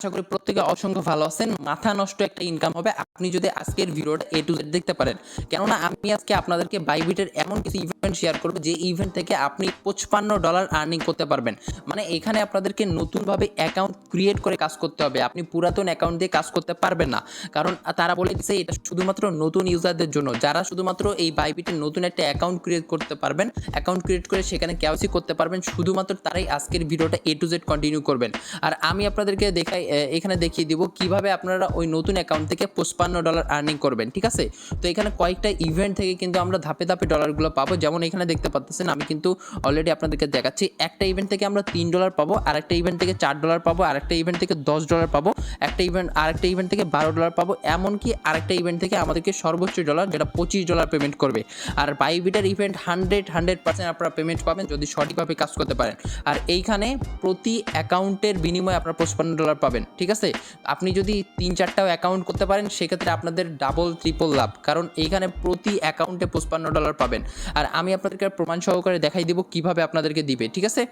আশা করি প্রত্যেকে অসংখ্য ভালো আছেন। মাথা নষ্ট একটা ইনকাম হবে আপনি যদি আজকের ভিডিওটা A to Z দেখতে পারেন। কেননা আমি আজকে আপনাদেরকে বাইবিটের এমন কিছু ইভেন্ট শেয়ার করব যে ইভেন্ট থেকে আপনি $55 আর্নিং করতে পারবেন। মানে এখানে আপনাদেরকে নতুনভাবে অ্যাকাউন্ট ক্রিয়েট করে কাজ করতে হবে। আপনি পুরাতন অ্যাকাউন্ট দিয়ে কাজ করতে পারবেন না। কারণ তারা বলে দিছে এটা শুধুমাত্র নতুন ইউজারদের জন্য। যারা শুধুমাত্র এই বাইবিটের নতুন একটা অ্যাকাউন্ট ক্রিয়েট করতে পারবেন, অ্যাকাউন্ট ক্রিয়েট করে সেখানে কেওয়াইসি করতে পারবেন, শুধুমাত্র তারাই আজকের ভিডিওটা A to Z কন্টিনিউ করবেন। আর আমি আপনাদেরকে এখানে দেখিয়ে দিব কিভাবে আপনারা ওই নতুন অ্যাকাউন্ট থেকে $55 আর্নিং করবেন। ঠিক আছে, তো এখানে কয়েকটা ইভেন্ট থেকে কিন্তু আমরা ধাপে ধাপে ডলারগুলো পাবো। যেমন এখানে দেখতে পাচ্ছেন আমি কিন্তু অলরেডি আপনাদেরকে দেখাচ্ছি। একটা ইভেন্ট থেকে আমরা $3 পাবো, আরেকটা ইভেন্ট থেকে $4 পাবো, আরেকটা ইভেন্ট থেকে $10 পাবো, আরেকটা ইভেন্ট থেকে $12 পাবো, এমনকি আরেকটা ইভেন্ট থেকে আমাদেরকে সর্বোচ্চ ডলার যেটা $25 পেমেন্ট করবে। আর বাইবিটের ইভেন্ট 100% আপনারা পেমেন্ট পাবেন যদি সঠিকভাবে কাজ করতে পারেন। আর এইখানে প্রতি অ্যাকাউন্টের বিনিময়ে আপনারা $55 পাবেন। ঠিক আছে, আপনি যদি 3-4টাও অ্যাকাউন্ট করতে পারেন সেক্ষেত্রে আপনাদের ডাবল ট্রিপল লাভ, কারণ এইখানে প্রতি অ্যাকাউন্টে $55 পাবেন। আর আমি আপনাদেরকে প্রমাণ সহকারে দেখাই দিব কিভাবে আপনাদেরকে দিবে। ঠিক আছে,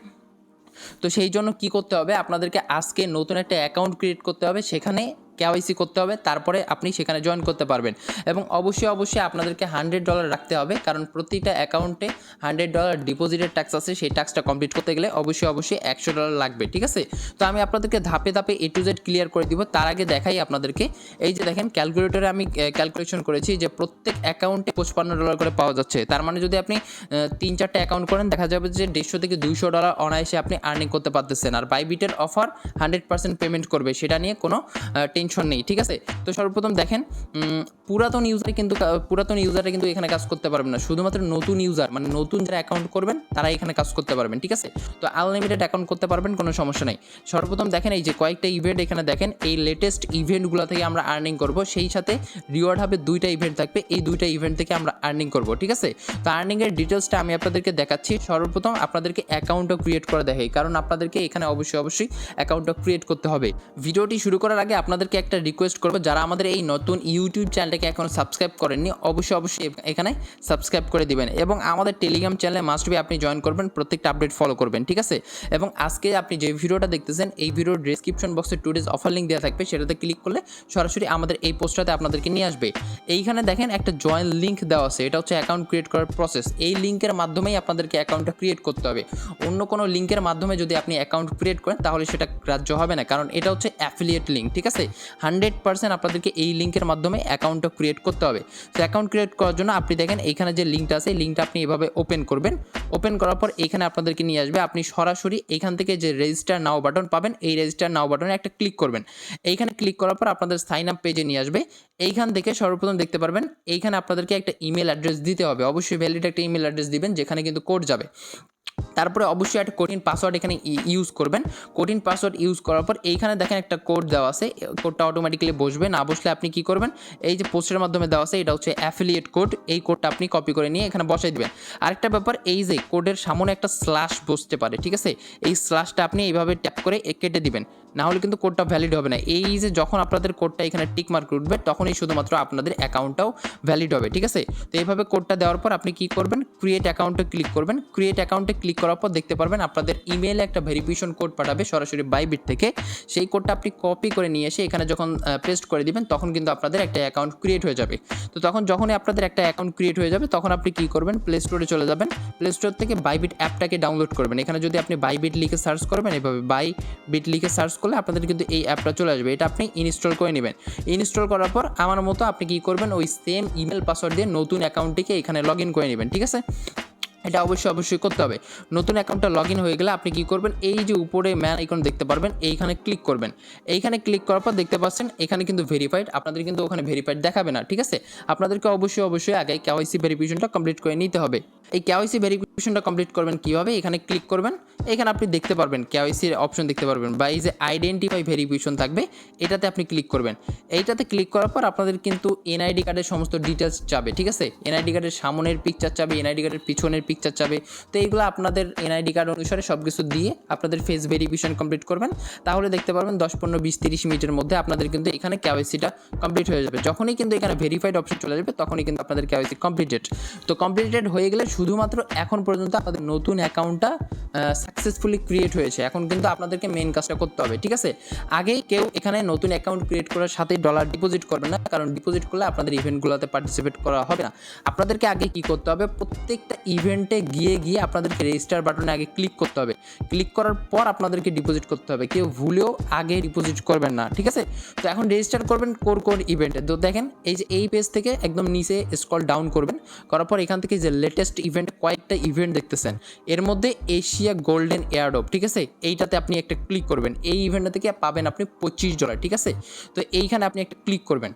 তো সেই জন্য কি করতে হবে, আপনাদেরকে আজকে নতুন একটা অ্যাকাউন্ট ক্রিয়েট করতে হবে, সেখানে কেওয়াইসি করতে হবে, তারপরে আপনি সেখানে জয়েন করতে পারবেন। এবং অবশ্যই আপনাদেরকে $100 রাখতে হবে, কারণ প্রতিটা অ্যাকাউন্টে $100 ডিপোজিটের ট্যাক্স আছে। সেই ট্যাক্সটা কমপ্লিট করতে গেলে অবশ্যই $100 লাগবে। ঠিক আছে, তো আমি আপনাদেরকে ধাপে ধাপে A to Z ক্লিয়ার করে দিব। তার আগে দেখাই আপনাদেরকে, এই যে দেখেন ক্যালকুলেটরে আমি ক্যালকুলেশন করেছি যে প্রত্যেক অ্যাকাউন্টে $55 করে পাওয়া যাচ্ছে। তার মানে যদি আপনি 3-4টা অ্যাকাউন্ট করেন দেখা যাবে যে $150 থেকে $200 অনায়াসে আপনি আর্নিং করতে পারতেছেন। আর বাইবিটের অফার 100% পেমেন্ট করবে, সেটা নিয়ে কোনো টেনশন নেই। ঠিক আছে, তো সর্বপ্রথম দেখেন পুরাতন ইউজারে কিন্তু এখানে কাজ করতে পারবেন না, শুধুমাত্র নতুন ইউজার মানে নতুন যারা অ্যাকাউন্ট করবেন তারা এখানে কাজ করতে পারবেন। ঠিক আছে, তো আনলিমিটেড অ্যাকাউন্ট করতে পারবেন, কোনো সমস্যা নেই। সর্বপ্রথম দেখেন এই যে কয়েকটা ইভেন্ট এখানে দেখেন, এই লেটেস্ট ইভেন্টগুলো থেকে আমরা আর্নিং করব, সেই সাথে রিওয়ার্ড হবে 2টা ইভেন্ট থাকবে, এই 2টা ইভেন্ট থেকে আমরা আর্নিং করব। ঠিক আছে, তো আর্নিংয়ের ডিটেলসটা আমি আপনাদেরকে দেখাচ্ছি। সর্বপ্রথম আপনাদেরকে অ্যাকাউন্টও ক্রিয়েট করে দেখাই, কারণ আপনাদেরকে এখানে অবশ্যই অ্যাকাউন্টও ক্রিয়েট করতে হবে। ভিডিওটি শুরু করার আগে আপনাদেরকে একটা রিকোয়েস্ট করবো, যারা আমাদের এই নতুন ইউটিউব চ্যানেলটাকে এখনো সাবস্ক্রাইব করেননি অবশ্যই এখানে সাবস্ক্রাইব করে দিবেন, এবং আমাদের টেলিগ্রাম চ্যানেলে মাস্ট বি আপনি জয়েন করবেন, প্রত্যেকটা আপডেট ফলো করবেন। ঠিক আছে, এবং আজকে আপনি যে ভিডিওটা দেখতেছেন এই ভিডিওর ডেসক্রিপশন বক্সে টুডেজ অফার লিঙ্ক দেওয়া থাকবে, সেটাতে ক্লিক করলে সরাসরি আমাদের এই পোস্টটাতে আপনাদেরকে নিয়ে আসবে। এইখানে দেখেন একটা জয়েন লিঙ্ক দেওয়া আছে, এটা হচ্ছে অ্যাকাউন্ট ক্রিয়েট করার প্রসেস। এই লিঙ্কের মাধ্যমেই আপনাদেরকে অ্যাকাউন্টটা ক্রিয়েট করতে হবে। অন্য কোনো লিঙ্কের মাধ্যমে যদি আপনি অ্যাকাউন্ট ক্রিয়েট করেন তাহলে সেটা গ্রাহ্য হবে না, কারণ এটা হচ্ছে অ্যাফিলিয়েট লিঙ্ক। ঠিক আছে, 100% আপনাদেরকে এই লিঙ্কের মাধ্যমে অ্যাকাউন্টটা ক্রিয়েট করতে হবে। তো অ্যাকাউন্ট ক্রিয়েট করার জন্য আপনি দেখেন এইখানে যে লিঙ্কটা আছে, এই লিঙ্কটা আপনি এভাবে ওপেন করবেন। ওপেন করার পর এইখানে আপনাদেরকে নিয়ে আসবে, আপনি সরাসরি এইখান থেকে যে রেজিস্টার নাও বাটন পাবেন, এই রেজিস্টার নাও বাটনে একটা ক্লিক করবেন। এইখানে ক্লিক করার পর আপনাদের সাইন আপ পেজে নিয়ে আসবে। এইখান থেকে সর্বপ্রথম দেখতে পারবেন এইখানে আপনাদেরকে একটা ইমেল অ্যাড্রেস দিতে হবে, অবশ্যই ভ্যালিড একটা ইমেল অ্যাড্রেস দিবেন যেখানে কিন্তু কোড যাবে। তারপরে অবশ্যই একটা কঠিন পাসওয়ার্ড এখানে ইউজ করবেন। কঠিন পাসওয়ার্ড ইউজ করার পর এইখানে দেখেন একটা কোড দেওয়া আছে, কোডটা অটোমেটিক্যালি বসবে, না বসলে আপনি কি করবেন, এই যে পোস্টের মাধ্যমে দেওয়া আছে এটা হচ্ছে অ্যাফিলিয়েট কোড, এই কোডটা আপনি কপি করে নিয়ে এখানে বসাই দিবেন। আরেকটা ব্যাপার, এই যে কোডের সামনে একটা স্ল্যাশ বসতে পারে, ঠিক আছে, এই স্ল্যাশটা আপনি এইভাবে ট্যাপ করে কেটে দিবেন, না হলে কিন্তু কোডটা ভ্যালিড হবে না। এই যে যখন আপনাদের কোডটা এখানে টিক মার্ক উঠবে তখনই শুধুমাত্র আপনাদের অ্যাকাউন্টটাও ভ্যালিড হবে। ঠিক আছে, তো এইভাবে কোডটা দেওয়ার পর আপনি কি করবেন, ক্রিয়েট অ্যাকাউন্টে ক্লিক করবেন। ক্রিয়েট অ্যাকাউন্টে ক্লিক করার পর দেখতে পারবেন আপনাদের ইমেইলে একটা ভেরিফিকেশন কোড পাঠাবে সরাসরি বাইবিট থেকে। সেই কোডটা আপনি কপি করে নিয়ে এসে এখানে যখন পেস্ট করে দিবেন তখন কিন্তু আপনাদের একটা অ্যাকাউন্ট ক্রিয়েট হয়ে যাবে। তো তখন যখনই আপনাদের একটা অ্যাকাউন্ট ক্রিয়েট হয়ে যাবে তখন আপনি কি করবেন, প্লে স্টোরে চলে যাবেন। প্লে স্টোর থেকে বাইবিট অ্যাপটাকে ডাউনলোড করবেন। এখানে যদি আপনি বাইবিট লিখে সার্চ করবেন, এভাবে বাইবিট লিখে সার্চ করলে আপনাদের কিন্তু এই অ্যাপটা চলে আসবে, এটা আপনি ইনস্টল করে নেবেন। ইনস্টল করার পর আমার মতো আপনি কি করবেন, ওই সেম ইমেল পাসওয়ার্ড দিয়ে নতুন অ্যাকাউন্টটিকে এখানে লগ ইন করে নেবেন। ঠিক আছে, এটা অবশ্যই করতে হবে। নতুন অ্যাকাউন্টটা লগ ইন হয়ে গেলে আপনি কি করবেন, এই যে উপরে ম্যান আইকন দেখতে পারবেন, এইখানে ক্লিক করবেন। এইখানে ক্লিক করার পর দেখতে পাচ্ছেন এখানে কিন্তু ভেরিফাইড, আপনাদের কিন্তু ওখানে ভেরিফাইড দেখাবে না। ঠিক আছে, আপনাদেরকে অবশ্যই আগে কেওয়াইসি ভেরিফিকেশনটা কমপ্লিট করে নিতে হবে। এই কেওয়াইসি ভেরিফিকেশনটা কমপ্লিট করবেন কিভাবে, এখানে ক্লিক করবেন। এখানে আপনি দেখতে পারবেন কেওয়াইসির অপশন দেখতে পারবেন, বা এই যে আইডেন্টিফাই ভেরিফিকেশন থাকবে এটাতে আপনি ক্লিক করবেন। এইটাতে ক্লিক করার পর আপনাদের কিন্তু এনআইডি কার্ডের সমস্ত ডিটেলস চাবে। ঠিক আছে, এনআইডি কার্ডের সামনের পিকচার চাবে, এনআইডি কার্ডের পিছনের পিকচার পিকচার চাবে। তো এইগুলো আপনাদের এনআইডি কার্ড অনুসারে সব কিছু দিয়ে আপনাদের ফেস ভেরিফিকেশন কমপ্লিট করবেন, তাহলে দেখতে পারবেন 10, 15, 20, 30 মিনিটের মধ্যে আপনাদের কিন্তু এখানে কেওয়াইসিটা কমপ্লিট হয়ে যাবে। যখনই কিন্তু এখানে ভেরিফাইড অপশন চলে যাবে তখনই কিন্তু আপনাদের কেওয়াইসি কমপ্লিটেড। তো কমপ্লিটেড হয়ে গেলে শুধুমাত্র এখন পর্যন্ত আপনাদের নতুন অ্যাকাউন্টটা সাকসেসফুলি ক্রিয়েট হয়েছে। এখন কিন্তু আপনাদেরকে মেন কাজটা করতে হবে, ঠিক আছে? আগেই কেউ এখানে নতুন অ্যাকাউন্ট ক্রিয়েট করার সাথে ডলার ডিপোজিট করবে না, কারণ ডিপোজিট করলে আপনাদের ইভেন্টগুলোতে পার্টিসিপেট করা হবে না। আপনাদেরকে আগে কি করতে হবে, প্রত্যেকটা ইভেন্টে গিয়ে আপনাদেরকে রেজিস্টার বাটনে আগে ক্লিক করতে হবে। ক্লিক করার পর আপনাদেরকে ডিপোজিট করতে হবে। কেউ ভুলেও আগে ডিপোজিট করবেন না, ঠিক আছে? তো এখন রেজিস্টার করবেন কোন ইভেন্টে। তো দেখেন এই যে এই পেজ থেকে একদম নিচে স্ক্রল ডাউন করবেন, করার পর এখান থেকে যে লেটেস্ট ইভেন্ট কয়েকটা ইভেন্ট দেখতেছেন, এর মধ্যে এশিয়া গোল্ডেন এয়ারড্রপ, ঠিক আছে? এইটাতে আপনি একটা ক্লিক করবেন। এই ইভেন্টটা থেকে পাবেন আপনি $25, ঠিক আছে? তো এইখানে আপনি একটা ক্লিক করবেন।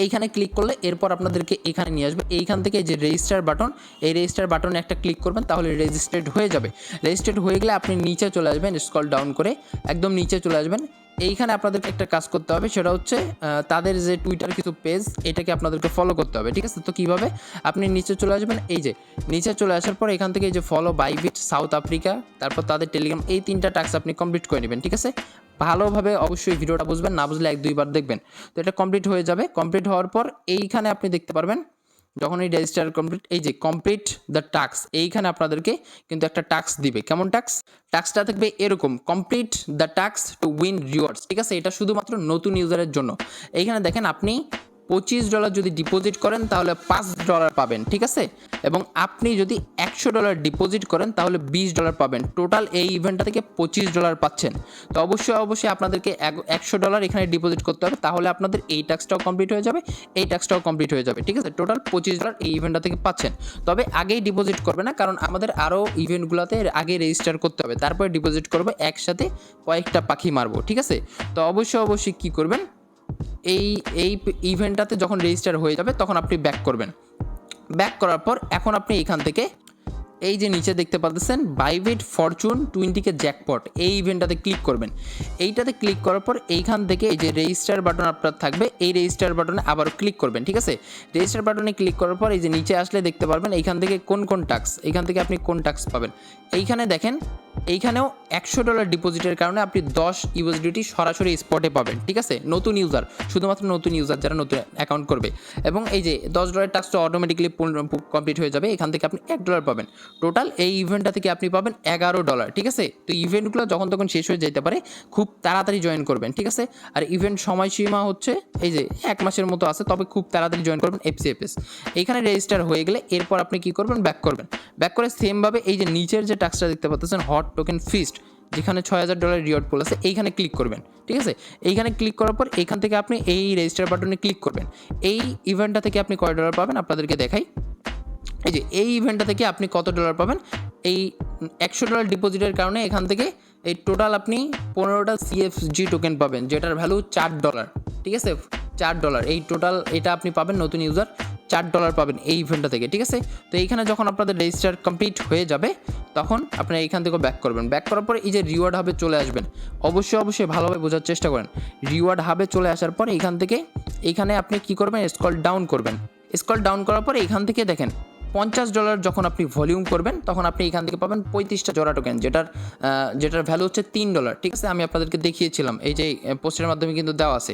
এইখানে ক্লিক করলে এরপর আপনাদেরকে এখানে নিয়ে আসবে। এইখান থেকে যে রেজিস্টার বাটন, এই রেজিস্টার বাটনে একটা ক্লিক করবেন, তাহলে রেজিস্টার্ড হয়ে যাবে। রেজিস্টার্ড হয়ে গেলে আপনি নিচে চলে আসবেন, স্ক্রল ডাউন করে একদম নিচে চলে আসবেন। এইখানে আপনাদেরকে একটা কাজ করতে হবে, সেটা হচ্ছে তাদের যে টুইটার কিছু পেজ, এটাকে আপনাদেরকে ফলো করতে হবে, ঠিক আছে? তো কীভাবে, আপনি নিচে চলে আসবেন, এই যে নিচে চলে আসার পর এখান থেকে এই যে ফলো বাইবিট সাউথ আফ্রিকা, তারপর তাদের টেলিগ্রাম, এই 3টা টাস্ক আপনি কমপ্লিট করে নেবেন, ঠিক আছে? ভালোভাবে অবশ্যই ভিডিওটা বুঝবেন, না বুঝলে 1-2 বার দেখবেন। তো এটা কমপ্লিট হয়ে যাবে। কমপ্লিট হওয়ার পর এইখানে আপনি দেখতে পারবেন, যখন এই রেজিস্টার কমপ্লিট, এই যে কমপ্লিট দ্য টাস্ক, এইখানে আপনাদেরকে কিন্তু একটা টাস্ক দিবে। কেমন টাস্ক? টাস্কটা থাকবে এরকম, complete the task to win rewards, ঠিক আছে? এটা শুধুমাত্র নতুন ইউজারের জন্য। এইখানে দেখেন আপনি $25 যদি ডিপোজিট করেন তাহলে $5 পাবেন, ঠিক আছে? এবং আপনি যদি $100 ডিপোজিট করেন তাহলে $20 পাবেন। টোটাল এই ইভেন্টটা থেকে $25 পাচ্ছেন। তো অবশ্যই আপনাদেরকে $100 এখানে ডিপোজিট করতে হবে, তাহলে আপনাদের এই টাস্কটাও কমপ্লিট হয়ে যাবে, এই টাস্কটাও কমপ্লিট হয়ে যাবে, ঠিক আছে? টোটাল $25 এই ইভেন্টটা থেকে পাচ্ছেন। তবে আগেই ডিপোজিট করবে না, কারণ আমাদের আরও ইভেন্টগুলোতে আগে রেজিস্টার করতে হবে, তারপরে ডিপোজিট করবে, একসাথে কয়েকটা পাখি মারবো, ঠিক আছে? তো অবশ্যই কী করবেন, এই ইভেন্টটাতে যখন রেজিস্টার হয়ে যাবে তখন আপনি ব্যাক করবেন। ব্যাক করার পর এখন আপনি এখান থেকে এই যে নিচে দেখতে পাচ্ছেন বাইবিট ফরচুন 20 জ্যাকপট, এই ইভেন্টটাতে ক্লিক করবেন। এইটাতে ক্লিক করার পর এইখান থেকে এই যে রেজিস্টার বাটন আপনার থাকবে, এই রেজিস্টার বাটনে আবার ক্লিক করবেন, ঠিক আছে? রেজিস্টার বাটনে ক্লিক করার পর এই যে নিচে আসলে দেখতে পারবেন এইখান থেকে কোন টাস্ক, এইখান থেকে আপনি কোন টাস্ক পাবেন। এইখানে দেখেন, এইখানেও $100 ডিপোজিটের কারণে আপনি 10 ইউএসডিটি সরাসরি স্পটে পাবেন, ঠিক আছে? নতুন ইউজার, শুধুমাত্র নতুন ইউজার যারা নতুন অ্যাকাউন্ট করবে। এবং এই যে $10 টাস্কটা অটোমেটিক্যালি কমপ্লিট হয়ে যাবে, এখান থেকে আপনি $1 পাবেন। টোটাল এই ইভেন্টটা থেকে আপনি পাবেন $11, ঠিক আছে? তো ইভেন্টগুলো যখন তখন শেষ হয়ে যেতে পারে, খুব তাড়াতাড়ি জয়েন করবেন, ঠিক আছে? আর ইভেন্ট সময়সীমা হচ্ছে এই যে 1 মাসের মতো আছে, তবে খুব তাড়াতাড়ি জয়েন করবেন FCFS। এইখানে রেজিস্টার হয়ে গেলে এরপর আপনি কী করবেন, ব্যাক করবেন। ব্যাক করে সেমভাবে এই যে নিচের যে টাস্কটা দেখতে পাচ্ছেন হট টোকেন ফিস্ট, যেখানে $6000 রিওয়ার্ড পুল আছে, এইখানে ক্লিক করবেন, ঠিক আছে? এইখানে ক্লিক করার পর এইখান থেকে আপনি এই রেজিস্টার বাটনে ক্লিক করবেন। এই ইভেন্টটা থেকে আপনি কয় ডলার পাবেন আপনাদেরকে দেখাই। এই যে এই ইভেন্টটা থেকে আপনি কত ডলার পাবেন, এই $100 ডিপোজিটের কারণে এখান থেকে এই টোটাল আপনি 15টা CFG টোকেন পাবেন, যেটার ভ্যালু $4, ঠিক আছে? $4 এই টোটাল, এটা আপনি পাবেন নতুন ইউজার, $4 পাবেন এই ইভেন্টটা থেকে, ঠিক আছে? তো এইখানে যখন আপনাদের রেজিস্টার কমপ্লিট হয়ে যাবে তখন আপনারা এইখান থেকে ব্যাক করবেন। ব্যাক করার পরে এই যে রিওয়ার্ড হাবে চলে আসবেন। অবশ্যই ভালোভাবে বোঝার চেষ্টা করেন। রিওয়ার্ড হাবে চলে আসার পর এইখান থেকে এইখানে আপনি কি করবেন, স্ক্রল ডাউন করবেন। স্ক্রল ডাউন করার পরে এইখান থেকে দেখেন $50 যখন আপনি ভলিউম করবেন তখন আপনি এখান থেকে পাবেন 35টা জোড়া টোকেন, যেটার ভ্যালু হচ্ছে $3, ঠিক আছে? আমি আপনাদেরকে দেখিয়েছিলাম, এই যে পোস্টের মাধ্যমে কিন্তু দেওয়া আছে।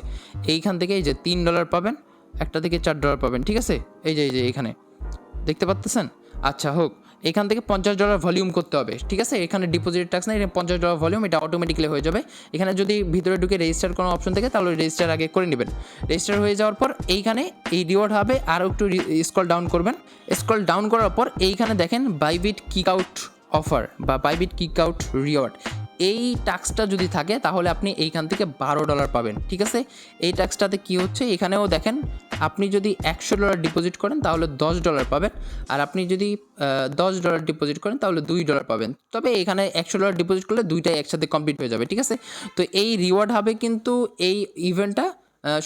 এইখান থেকে এই যে $3 পাবেন, একটা থেকে $4 পাবেন, ঠিক আছে? এই যে এখানে দেখতে পাচ্ছেন। আচ্ছা হোক, এখান থেকে $50 ভলিউম করতে হবে, ঠিক আছে? এখানে ডিপোজিট ট্যাক্স নেই, $50 ভলিউম, এটা অটোমেটিক্যালি হয়ে যাবে। এখানে যদি ভিতরে ঢুকে রেজিস্টার কোনো অপশন থাকে তাহলে রেজিস্টার আগে করে নেবেন। রেজিস্টার হয়ে যাওয়ার পর এইখানে এই রিওয়ার্ড হবে, আরও একটু স্ক্রল ডাউন করবেন। স্ক্রল ডাউন করার পর এইখানে দেখেন বাইবিট কিক আউট অফার বা বাইবিট কিক আউট রিওয়ার্ড, এই টাস্কটা যদি থাকে তাহলে আপনি এইখান থেকে $12 পাবেন, ঠিক আছে? এই টাস্কটাতে কি হচ্ছে, এখানেও দেখেন আপনি যদি $100 ডিপোজিট করেন তাহলে $10 পাবেন, আর আপনি যদি $10 ডিপোজিট করেন তাহলে $2 পাবেন। তবে এখানে $100 ডিপোজিট করলে দুইটাই একসাথে কমপ্লিট হয়ে যাবে, ঠিক আছে? তো এই রিওয়ার্ড হবে কিন্তু এই ইভেন্টটা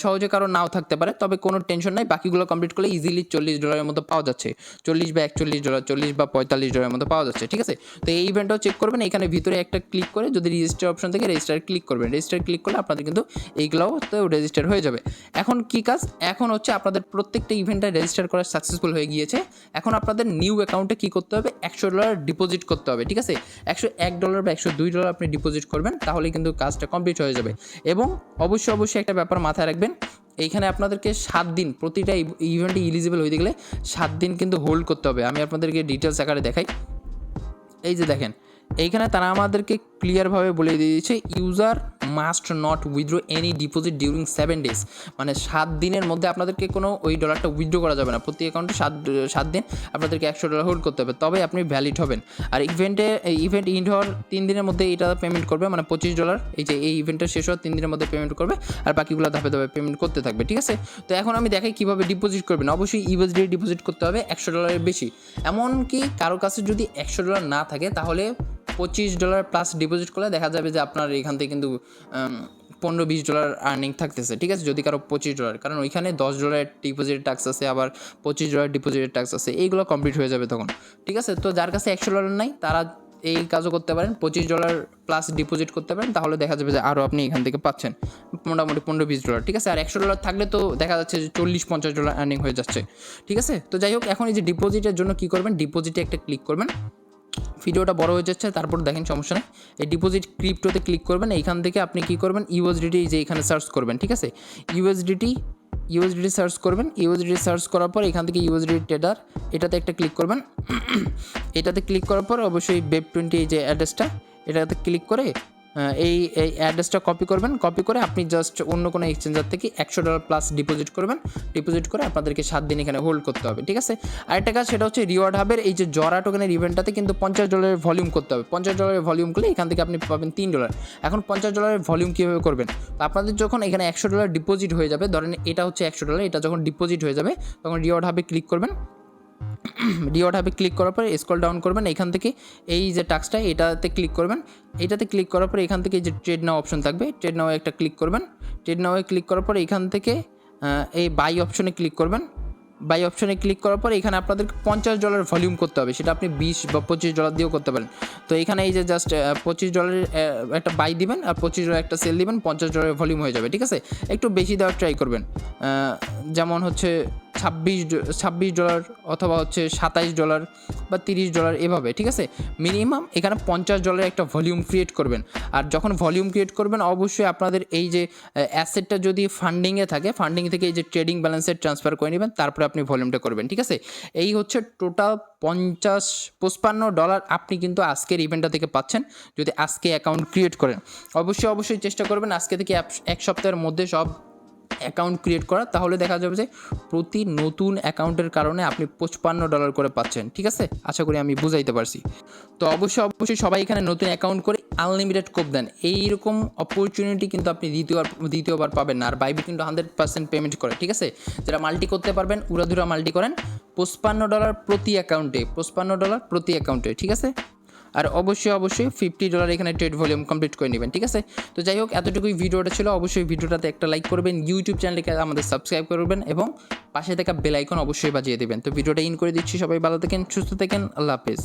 সহজে কারো নাও থাকতে পারে, তবে কোনো টেনশন নাই, বাকিগুলো কমপ্লিট করলে ইজিলি $40 মতো পাওয়া যাচ্ছে, $40 বা $41, $40 বা $45 মতো পাওয়া যাচ্ছে, ঠিক আছে। তো এই ইভেন্টটাও চেক করবেন, এখানে ভিতরে একটা ক্লিক করে যদি রেজিস্টার অপশন থেকে রেজিস্টার ক্লিক করবেন, রেজিস্টার ক্লিক করলে আপনাদের কিন্তু এইগুলোও তো রেজিস্টার হয়ে যাবে। এখন কি কাজ, এখন হচ্ছে আপনাদের প্রত্যেকটা ইভেন্টে রেজিস্টার করা সাকসেসফুল হয়ে গিয়েছে। এখন আপনাদের নিউ অ্যাকাউন্টে কী করতে হবে, $100 ডিপোজিট করতে হবে, ঠিক আছে। $101 বা $102 আপনি ডিপোজিট করবেন, তাহলে কিন্তু কাজটা কমপ্লিট হয়ে যাবে। এবং অবশ্যই একটা ব্যাপার মাথায় রাখবেন, এইখানে আপনাদেরকে 7 দিন, প্রতিটা ইভেন্টে এলিজিবল হইতে গেলে 7 দিন কিন্তু হোল্ড করতে হবে। আমি আপনাদেরকে ডিটেলস আকারে দেখাই। এই যে দেখেন, এইখানে তারা আমাদেরকে ক্লিয়ারভাবে বলে দিয়েছে, user must not withdraw any deposit during 7 days, মানে 7 দিনের মধ্যে আপনাদেরকে কোনো ওই ডলারটা উইথড্র করা যাবে না। প্রতি অ্যাকাউন্টে 7 দিন আপনাদেরকে $100 হোল্ড করতে হবে, তবে আপনি ভ্যালিড হবেন। আর ইভেন্ট ইন্ড হওয়ার 3 দিনের মধ্যে এটা পেমেন্ট করবে, মানে $25। এই ইভেন্টটা শেষ হওয়ার 3 দিনের মধ্যে পেমেন্ট করবে, আর বাকিগুলো ধাপে ধাপে পেমেন্ট করতে থাকবে, ঠিক আছে। তো এখন আমি দেখাই কীভাবে ডিপোজিট করবেন। অবশ্যই USD ডিপোজিট করতে হবে $100 বেশি। এমনকি কারো কাছে যদি $100 না থাকে, তাহলে $25 প্লাস ডিপোজিট করলে দেখা যাবে যে আপনার এখান থেকে কিন্তু $15-20 আর্নিং থাকতেছে, ঠিক আছে। যদি কারো $25, কারণ ওইখানে $10 ডিপোজিটের ট্যাক্স আছে, আবার $25 ডিপোজিটের ট্যাক্স আছে, এইগুলো কমপ্লিট হয়ে যাবে তখন, ঠিক আছে। তো যার কাছে $100 নাই, তারা এই কাজও করতে পারেন, $25 প্লাস ডিপোজিট করতে পারেন, তাহলে দেখা যাবে যে আরও আপনি এখান থেকে পাচ্ছেন মোটামুটি $15-20, ঠিক আছে। আর $100 থাকলে তো দেখা যাচ্ছে যে $40-50 আর্নিং হয়ে যাচ্ছে, ঠিক আছে। তো যাই হোক, এখন এই যে ডিপোজিটের জন্য কী করবেন, ডিপোজিটে একটা ক্লিক করবেন। ভিডিওটা বড় হয়ে যাচ্ছে, তারপর দেখেন, সমস্যা নেই। এই ডিপোজিট ক্রিপ্টোতে ক্লিক করবেন, এইখান থেকে আপনি কী করবেন, USDT যে এখানে সার্চ করবেন, ঠিক আছে। USDT সার্চ করবেন। USDT সার্চ করার পর এখান থেকে USDT ট্রেডার এটাতে একটা ক্লিক করবেন। এটাতে ক্লিক করার পর অবশ্যই Web20 এই যে অ্যাড্রেসটা, এটাতে ক্লিক করে এই অ্যাড্রেসটা কপি করবেন। কপি করে আপনি জাস্ট অন্য কোনো এক্সচেঞ্জার থেকে $100 প্লাস ডিপোজিট করবেন। ডিপোজিট করে আপনাদেরকে 7 দিন এখানে হোল্ড করতে হবে, ঠিক আছে। আরেকটা কাজ, সেটা হচ্ছে রিওয়ার্ড হাবের এই যে জরা টোকেনের ইভেন্টটাতে কিন্তু $50 ভলিউম করতে হবে। $50 ভলিউম করলে এখান থেকে আপনি পাবেন $3। এখন $50 ভলিউম কীভাবে করবেন, তো আপনাদের যখন এখানে $100 ডিপোজিট হয়ে যাবে, ধরেন এটা হচ্ছে $100, এটা যখন ডিপোজিট হয়ে যাবে, তখন রিওয়ার্ড হাবে ক্লিক করবেন। রিওয়ার্ড হাবে ক্লিক করার পরে স্ক্রল ডাউন করবেন, এখান থেকে এই যে টাস্কটা এটাতে ক্লিক করবেন। এটাতে ক্লিক করার পরে এখান থেকে যে ট্রেড নাও অপশন থাকবে, ট্রেড নাও একটা ক্লিক করবেন। ট্রেড নাওয়ে ক্লিক করার পরে এখান থেকে এই বাই অপশনে ক্লিক করবেন। বাই অপশনে ক্লিক করার পরে এখানে আপনাদেরকে $50 ভলিউম করতে হবে, সেটা আপনি $20 বা $25 দিয়েও করতে পারেন। তো এখানে এই যে জাস্ট $25 একটা বাই দিবেন, আর $25 একটা সেল দিবেন, $50 ভলিউম হয়ে যাবে, ঠিক আছে। একটু বেশি দেওয়ার ট্রাই করবেন, যেমন হচ্ছে $26 অথবা হচ্ছে $27 বা $30 এভাবে, ঠিক আছে। মিনিমাম এখানে $50 একটা ভলিউম ক্রিয়েট করবেন। আর যখন ভলিউম ক্রিয়েট করবেন, অবশ্যই আপনাদের এই যে অ্যাসেটটা যদি ফান্ডিংয়ে থাকে, ফান্ডিং থেকে এই যে ট্রেডিং ব্যালেন্সে ট্রান্সফার করে নেবেন, তারপরে আপনি ভলিউমটা করবেন, ঠিক আছে। এই হচ্ছে টোটাল $55 আপনি কিন্তু আজকের ইভেন্টটা থেকে পাচ্ছেন, যদি আজকে অ্যাকাউন্ট ক্রিয়েট করেন। অবশ্যই চেষ্টা করবেন আজকে থেকে 1 সপ্তাহের মধ্যে সব অ্যাকাউন্ট ক্রিয়েট করা, তাহলে দেখা যাবে যে প্রতি নতুন অ্যাকাউন্টের কারণে আপনি $55 করে পাচ্ছেন, ঠিক আছে। আশা করি আমি বুঝাইতে পারছি। তো অবশ্যই সবাই এখানে নতুন অ্যাকাউন্ট করে আনলিমিটেড কোপ দেন। এইরকম অপরচুনিটি কিন্তু আপনি দ্বিতীয়বার পাবেন না। আর বাইবিট কিন্তু 100% পেমেন্ট করে, ঠিক আছে। যারা মাল্টি করতে পারবেন, উড়াধুরা মাল্টি করেন, $55 প্রতি অ্যাকাউন্টে, ঠিক আছে। আর অবশ্যই $50 এখানে ট্রেড ভলিউম কমপ্লিট করে নেবেন, ঠিক আছে। তো যাই হোক, এতটুকুই ভিডিওটা ছিল। অবশ্যই ভিডিওটাতে একটা লাইক করবেন, ইউটিউব চ্যানেলকে আমাদের সাবস্ক্রাইব করবেন, এবং পাশে থাকা বেল আইকন অবশ্যই বাজিয়ে দেবেন। তো ভিডিওটা ইন করে দিচ্ছি। সবাই ভালো থাকেন, সুস্থ থাকেন, আল্লাহ হাফেজ।